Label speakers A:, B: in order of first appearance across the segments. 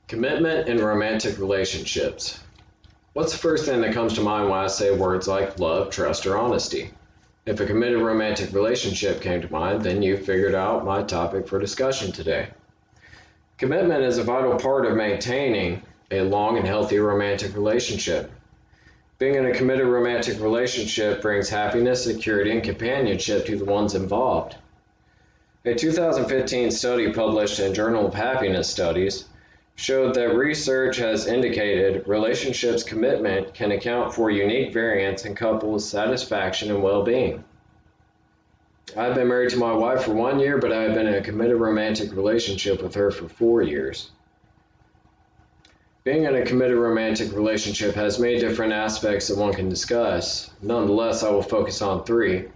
A: Commitment in romantic relationships. What's the first thing that comes to mind when I say words like love, trust, or honesty? If a committed romantic relationship came to mind, then you figured out my topic for discussion today. Commitment is a vital part of maintaining a long and healthy romantic relationship. Being in a committed romantic relationship brings happiness, security, and companionship to the ones involved. A 2015 study published in Journal of Happiness Studies showed that research has indicated relationships' commitment can account for unique variance in couples' satisfaction and well-being. I've been married to my wife for 1 year, but I have been in a committed romantic relationship with her for 4 years. Being in a committed romantic relationship has many different aspects that one can discuss. Nonetheless, I will focus on 3.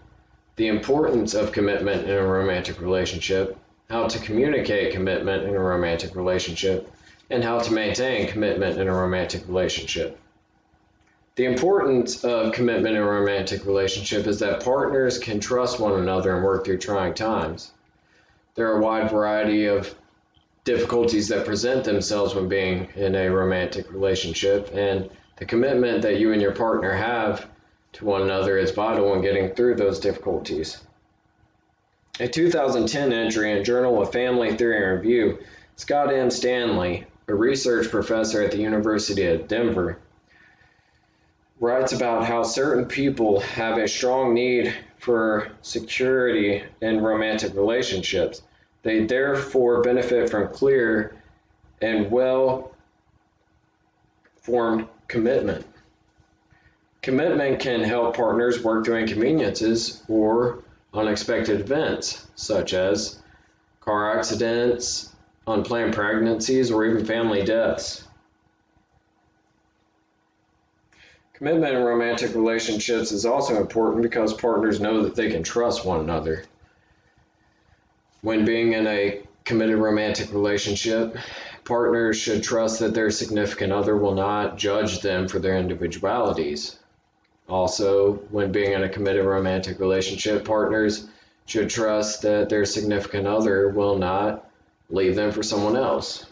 A: The importance of commitment in a romantic relationship, how to communicate commitment in a romantic relationship, and how to maintain commitment in a romantic relationship. The importance of commitment in a romantic relationship is that partners can trust one another and work through trying times. There are a wide variety of difficulties that present themselves when being in a romantic relationship, and the commitment that you and your partner have to one another is vital in getting through those difficulties. A 2010 entry in Journal of Family Theory and Review, Scott M. Stanley, a research professor at the University of Denver, writes about how certain people have a strong need for security in romantic relationships. They therefore benefit from clear and well-formed commitment. Commitment can help partners work through inconveniences or unexpected events, such as car accidents, unplanned pregnancies, or even family deaths. Commitment in romantic relationships is also important because partners know that they can trust one another. When being in a committed romantic relationship, partners should trust that their significant other will not judge them for their individualities. Also, when being in a committed romantic relationship, partners should trust that their significant other will not leave them for someone else.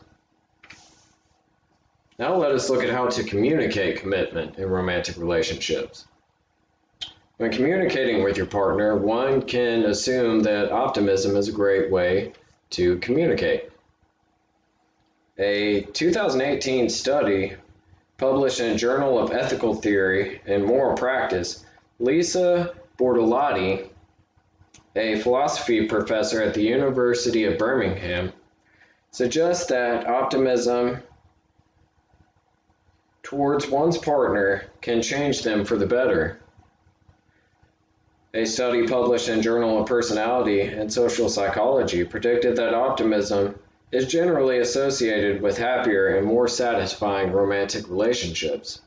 A: Now let us look at how to communicate commitment in romantic relationships. When communicating with your partner, one can assume that optimism is a great way to communicate. A 2018 study published in Journal of Ethical Theory and Moral Practice, Lisa Bortolotti, a philosophy professor at the University of Birmingham, suggests that optimism towards one's partner can change them for the better. A study published in Journal of Personality and Social Psychology predicted that optimism is generally associated with happier and more satisfying romantic relationships.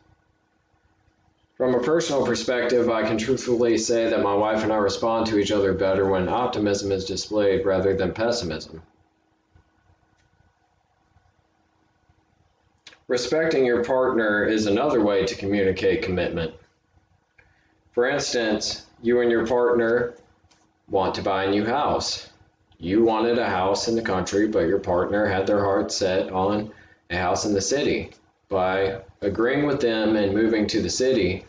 A: From a personal perspective, I can truthfully say that my wife and I respond to each other better when optimism is displayed rather than pessimism. Respecting your partner is another way to communicate commitment. For instance, you and your partner want to buy a new house. You wanted a house in the country, but your partner had their heart set on a house in the city. By agreeing with them and moving to the city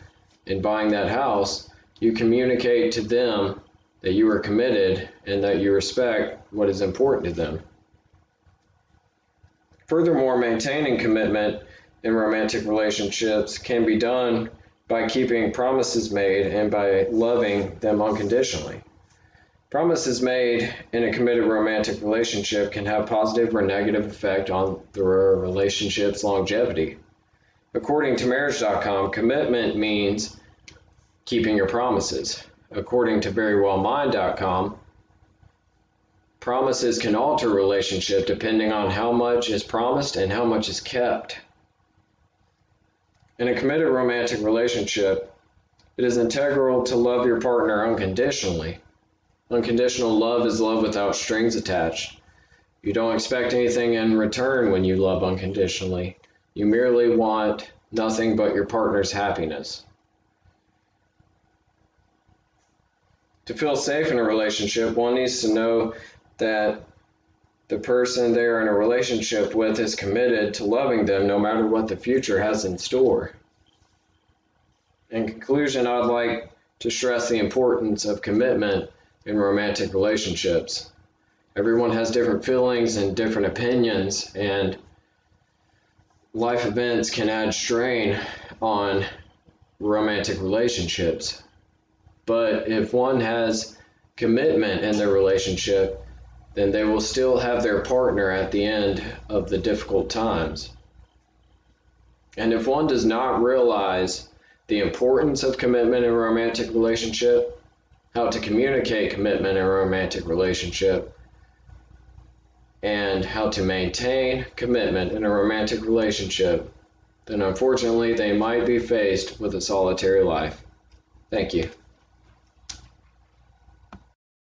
A: and buying that house, you communicate to them that you are committed and that you respect what is important to them. Furthermore, maintaining commitment in romantic relationships can be done by keeping promises made and by loving them unconditionally. Promises made in a committed romantic relationship can have positive or negative effect on the relationship's longevity. According to Marriage.com, commitment means keeping your promises. According to VeryWellMind.com, promises can alter a relationship depending on how much is promised and how much is kept. In a committed romantic relationship, it is integral to love your partner unconditionally. Unconditional love is love without strings attached. You don't expect anything in return when you love unconditionally. You merely want nothing but your partner's happiness. To feel safe in a relationship, one needs to know that the person they're in a relationship with is committed to loving them no matter what the future has in store. In conclusion, I'd like to stress the importance of commitment in romantic relationships. Everyone has different feelings and different opinions, and life events can add strain on romantic relationships. But if one has commitment in their relationship, then they will still have their partner at the end of the difficult times. And if one does not realize the importance of commitment in a romantic relationship, how to communicate commitment in a romantic relationship, and how to maintain commitment in a romantic relationship, then unfortunately they might be faced with a solitary life. Thank you.